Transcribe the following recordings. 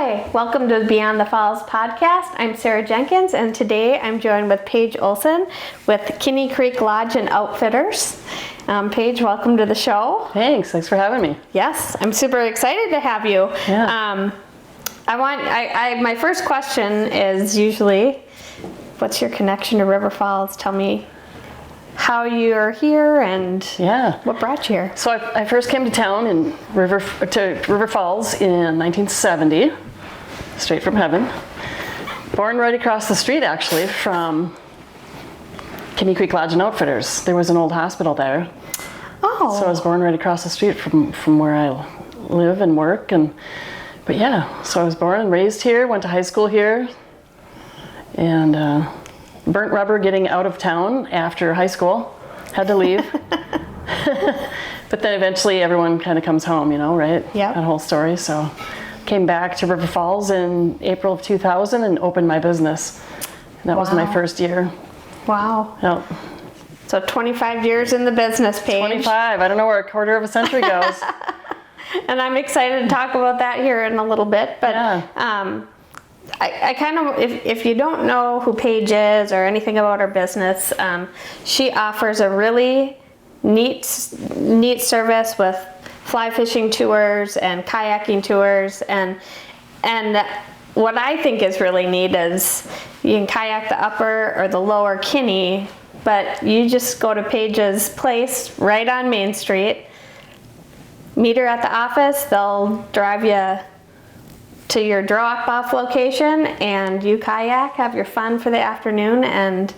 Hi, welcome to the Beyond the Falls podcast. I'm Sarah Jenkins, and today I'm joined with Paige Olson with Kinni Creek Lodge and Outfitters. Paige, welcome to the show. Thanks for having me. Yes, I'm super excited to have you. Yeah. My first question is usually, what's your connection to River Falls? Tell me how you're here and what brought you here. So I first came to town in River Falls in 1970, straight from heaven. Born right across the street, actually, from Kinni Creek Lodge and Outfitters. There was an old hospital there. Oh. So I was born right across the street from where I live and work. But yeah, so I was born and raised here, went to high school here, and burnt rubber getting out of town after high school. Had to leave. But then eventually everyone kind of comes home, right? Yeah. That whole story. So came back to River Falls in April of 2000 and opened my business. And that was my first year. Wow. Yep. So 25 years in the business, Paige. 25. I don't know where a quarter of a century goes. And I'm excited to talk about that here in a little bit. But I kind of, if you don't know who Paige is or anything about her business, she offers a really neat service with fly fishing tours and kayaking tours, and what I think is really neat is you can kayak the upper or the lower Kinni, but you just go to Paige's place right on Main Street, meet her at the office, they'll drive you to your drop-off location, and you kayak, have your fun for the afternoon, and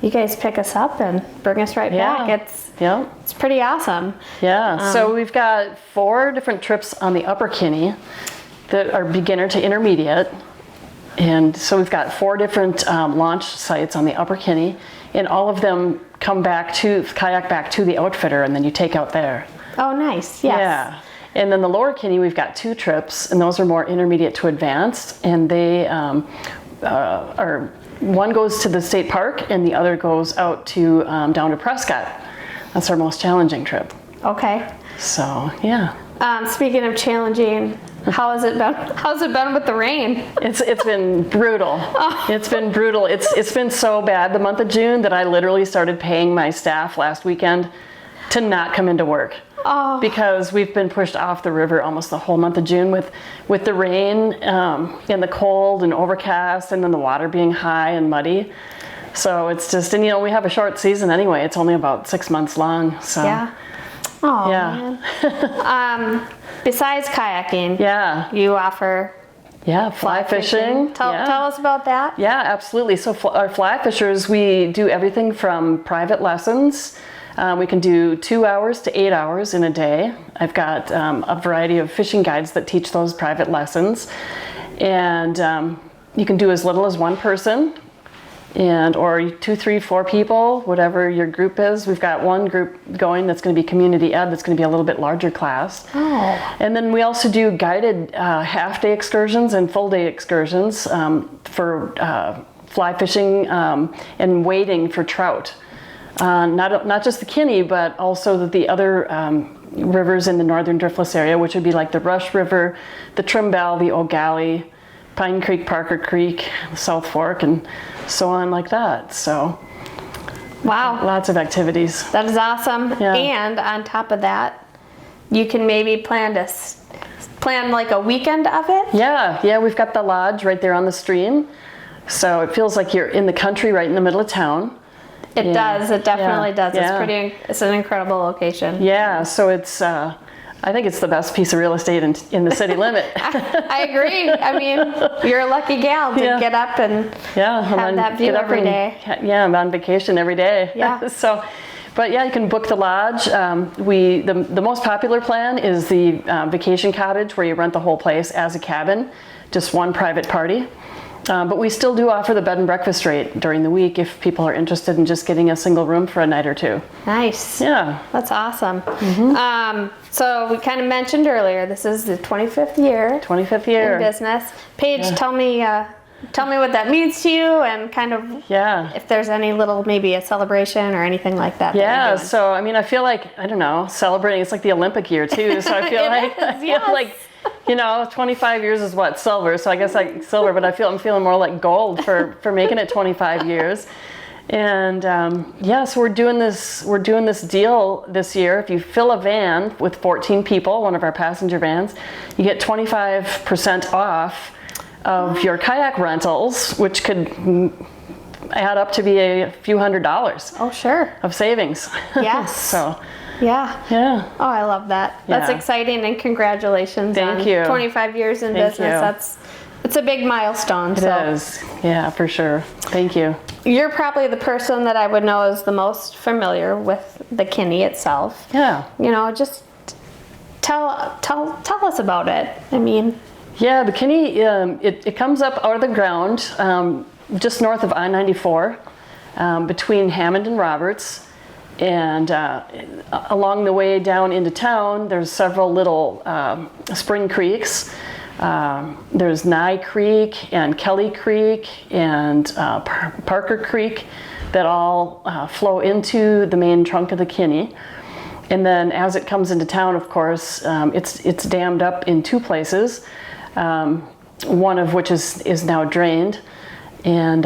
you guys pick us up and bring us right back. It's pretty awesome. Yeah, so we've got 4 different trips on the upper Kinni that are beginner to intermediate. And so we've got 4 different launch sites on the upper Kinni, and all of them kayak back to the outfitter, and then you take out there. Oh, nice. Yes. Yeah. And then the lower Kinni, we've got 2 trips, and those are more intermediate to advanced, and they one goes to the state park, and the other goes out to down to Prescott. That's our most challenging trip. Okay. So yeah. Speaking of challenging, how's it been with the rain? It's been brutal. Oh. It's been brutal. It's been so bad the month of June that I literally started paying my staff last weekend to not come into work. Oh. Because we've been pushed off the river almost the whole month of June with the rain and the cold and overcast, and then the water being high and muddy. So it's just, and we have a short season anyway. It's only about 6 months long. So yeah. Oh, yeah. Man. Besides kayaking, you offer fly fishing. Tell us about that. Yeah, absolutely. So our fly fishers, we do everything from private lessons. We can do 2 hours to 8 hours in a day. I've got a variety of fishing guides that teach those private lessons. And you can do as little as 1 person, or 2, 3, 4 people, whatever your group is. We've got one group going that's going to be community ed, that's going to be a little bit larger class. Oh. And then we also do guided half-day excursions and full-day excursions for fly fishing and wading for trout. Not just the Kinni, but also the other rivers in the northern driftless area, which would be like the Rush River, the Trimble, the O'Galley, Pine Creek, Parker Creek, the South Fork, and so on like that. So, wow, lots of activities. That is awesome. Yeah. And on top of that, you can maybe plan like a weekend of it. Yeah, we've got the lodge right there on the stream, so it feels like you're in the country, right in the middle of town. It does. It definitely does. Yeah. It's an incredible location. Yeah. So it's. I think it's the best piece of real estate in the city limit. I agree. I mean, you're a lucky gal to get up and have that view every day. Yeah, I'm on vacation every day. Yeah. But you can book the lodge. The most popular plan is the vacation cottage, where you rent the whole place as a cabin, just one private party. But we still do offer the bed and breakfast rate during the week if people are interested in just getting a single room for a night or 2. Nice. Yeah. That's awesome. Mm-hmm. So we kind of mentioned earlier, this is the 25th year. 25th year. In business. Paige, tell me what that means to you, and kind of if there's any maybe a celebration or anything like that. Yeah, so I mean, I feel like, I don't know, celebrating, it's like the Olympic year too. So I feel like You know, 25 years is what, silver. So I guess like silver, but I'm feeling more like gold for making it 25 years. And so we're doing this deal this year. If you fill a van with 14 people, one of our passenger vans, you get 25% off of your kayak rentals, which could add up to be a few $100s. Oh, sure. Of savings. Yes. So. Yeah. Oh, I love that. That's exciting, and congratulations Thank you. 25 years in business. It's a big milestone. It is. Yeah, for sure. Thank you. You're probably the person that I would know is the most familiar with the Kinni itself. Yeah. You know, just tell us about it. I mean. Yeah, the Kinni, it comes up out of the ground just north of I-94 between Hammond and Roberts. And along the way down into town, there's several little spring creeks. There's Nye Creek and Kelly Creek and Parker Creek that all flow into the main trunk of the Kinni. And then as it comes into town, of course, it's dammed up in two places, one of which is now drained. And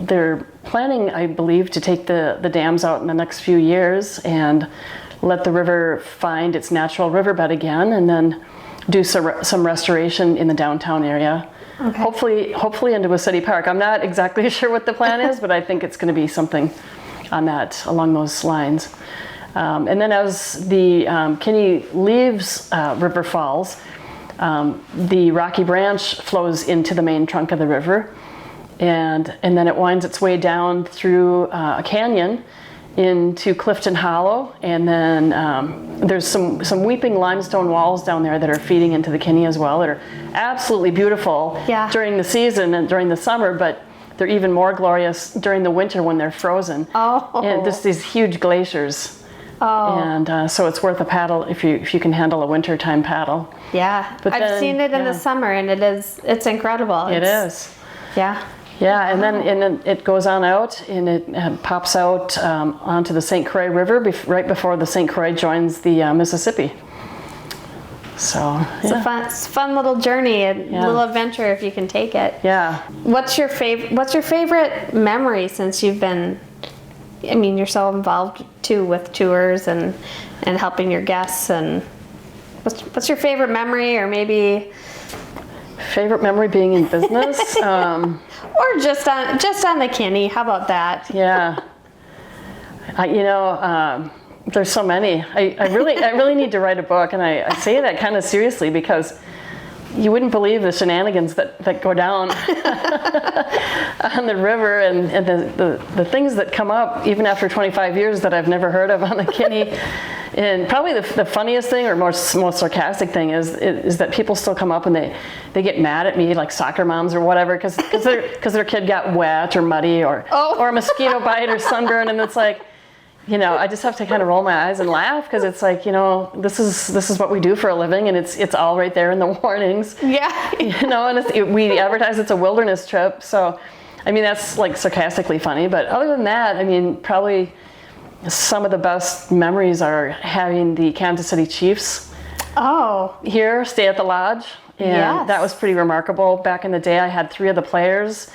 they're planning, I believe, to take the dams out in the next few years and let the river find its natural riverbed again, and then do some restoration in the downtown area. Okay. Hopefully into a city park. I'm not exactly sure what the plan is, but I think it's going to be something along those lines. And then as the Kinni leaves River Falls, the Rocky Branch flows into the main trunk of the river. And then it winds its way down through a canyon into Clifton Hollow, and then there's some weeping limestone walls down there that are feeding into the Kinni as well, that are absolutely beautiful during the season and during the summer, but they're even more glorious during the winter when they're frozen. And just these huge glaciers. And so it's worth a paddle if you can handle a wintertime paddle. Yeah, but I've seen it in the summer, and it's incredible. It is. Yeah. Yeah, and then it goes on out, and it pops out onto the St. Croix River right before the St. Croix joins the Mississippi. So it's a fun little journey, a little adventure if you can take it. Yeah. What's your favorite memory since you've been? I mean, you're so involved too with tours and helping your guests. And what's your favorite memory, or maybe favorite memory being in business? Or just on the Kinni. How about that? Yeah. There's so many. I really need to write a book, and I say that kind of seriously because you wouldn't believe the shenanigans that go down on the river, and the things that come up even after 25 years that I've never heard of on the Kinni. And probably the funniest thing, or most sarcastic thing, is that people still come up and they get mad at me, like soccer moms or whatever, because their kid got wet or muddy or a mosquito bite or sunburn, and it's like, I just have to kind of roll my eyes and laugh, because it's like, this is what we do for a living, and it's all right there in the warnings. Yeah. And we advertise it's a wilderness trip, so I mean that's like sarcastically funny, but other than that, I mean probably some of the best memories are having the Kansas City Chiefs here stay at the lodge, and that was pretty remarkable. Back in the day, I had 3 of the players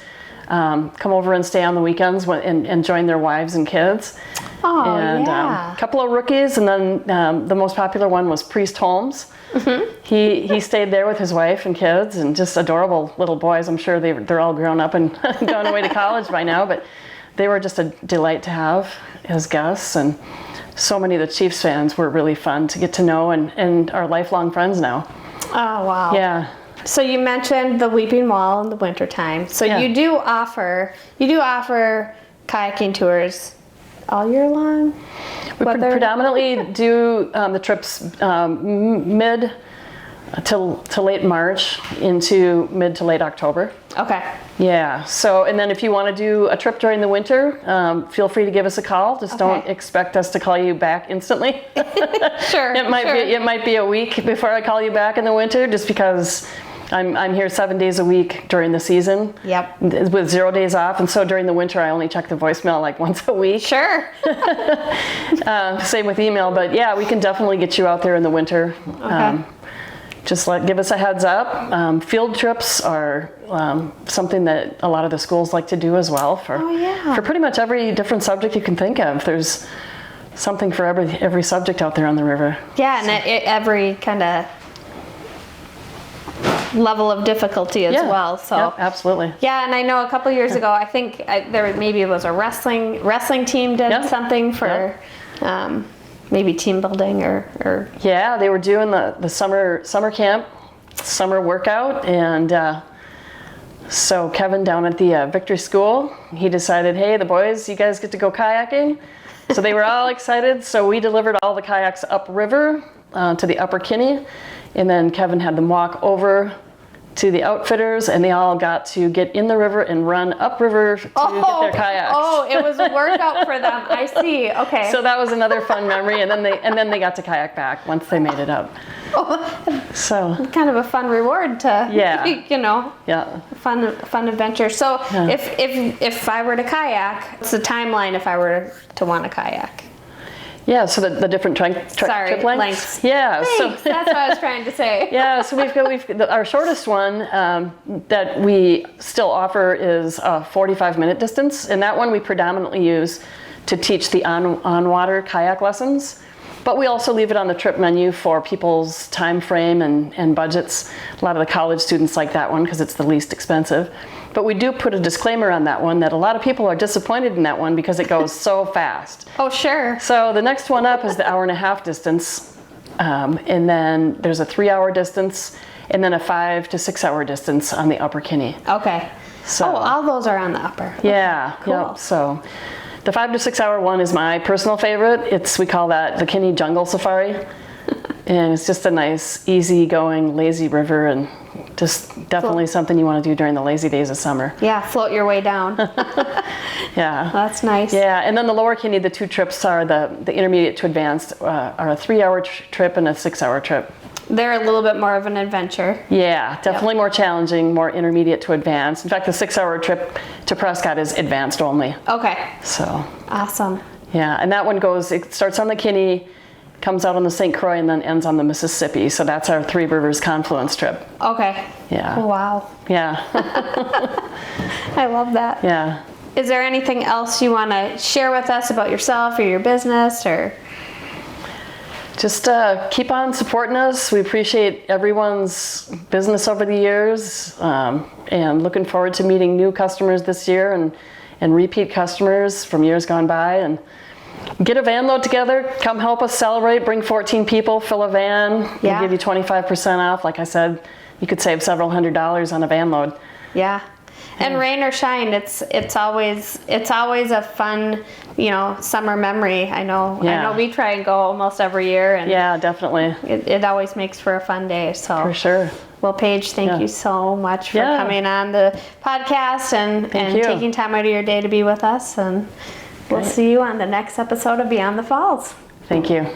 come over and stay on the weekends and join their wives and kids. A couple of rookies, and then the most popular one was Priest Holmes. Mm-hmm. He stayed there with his wife and kids, and just adorable little boys. I'm sure they're all grown up and gone away to college by now, but they were just a delight to have as guests, and so many of the Chiefs fans were really fun to get to know and are lifelong friends now. Oh, wow. Yeah. So you mentioned the Weeping Wall in the wintertime. So you do offer kayaking tours all year long? We predominantly do the trips mid to late March into mid to late October. Okay. Yeah. So, and then if you want to do a trip during the winter, feel free to give us a call. Just don't expect us to call you back instantly. Sure. It might be a week before I call you back in the winter, just because I'm here 7 days a week during the season. Yep. With 0 days off, and so during the winter I only check the voicemail like once a week. Sure. Same with email, but yeah, we can definitely get you out there in the winter. Okay. just give us a heads up. Field trips are something that a lot of the schools like to do as well for pretty much every different subject you can think of. There's something for every subject out there on the river. Yeah, and every kind of level of difficulty as well. So absolutely. Yeah, and I know a couple years ago, I think maybe was a wrestling team did something for maybe team building or. Yeah, they were doing the summer camp, summer workout, and so Kevin down at the Victory School, he decided, hey, the boys, you guys get to go kayaking. So they were all excited. So we delivered all the kayaks upriver to the upper Kinni, and then Kevin had them walk over to the outfitters, and they all got to get in the river and run upriver to get their kayaks. Oh, it was a workout for them. I see. Okay. So that was another fun memory, and then they got to kayak back once they made it up. So kind of a fun reward to fun adventure. So if I were to kayak, what's the timeline if I were to want to kayak? Yeah, so the different trip lengths. Yeah, thanks. So that's what I was trying to say. Yeah, so we've our shortest one that we still offer is a 45-minute distance, and that one we predominantly use to teach the on-water kayak lessons. But we also leave it on the trip menu for people's time frame and budgets. A lot of the college students like that one because it's the least expensive. But we do put a disclaimer on that one that a lot of people are disappointed in that one because it goes so fast. Oh, sure. So the next one up is the 1.5-hour distance. And then there's a 3-hour distance and then a 5 to 6 hour distance on the upper Kinni. Okay. So all those are on the upper. Yeah. Okay, cool. Yep. So the 5 to 6 hour one is my personal favorite. We call that the Kinni Jungle Safari. And it's just a nice, easy-going, lazy river, and just definitely something you want to do during the lazy days of summer. Yeah, float your way down. Yeah. That's nice. Yeah, and then the lower Kinni, the two trips are the intermediate to advanced, are a 3-hour trip and a 6-hour trip. They're a little bit more of an adventure. Yeah, definitely more challenging, more intermediate to advanced. In fact, the 6-hour trip to Prescott is advanced only. Okay. So. Awesome. Yeah, and that one it starts on the Kinni, comes out on the St. Croix, and then ends on the Mississippi. So that's our Three Rivers Confluence trip. Okay. Yeah. Wow. Yeah. I love that. Yeah. Is there anything else you want to share with us about yourself or your business, or? Just keep on supporting us. We appreciate everyone's business over the years, and looking forward to meeting new customers this year and repeat customers from years gone by. And get a van load together, come help us celebrate, bring 14 people, fill a van. We'll give you 25% off. Like I said, you could save several $100s on a van load. Yeah. And rain or shine, it's always a fun, summer memory. I know we try and go almost every year, and yeah, definitely. It always makes for a fun day. So for sure. Well, Paige, thank you so much for coming on the podcast and taking time out of your day to be with us, and we'll see you on the next episode of Beyond the Falls. Thank you.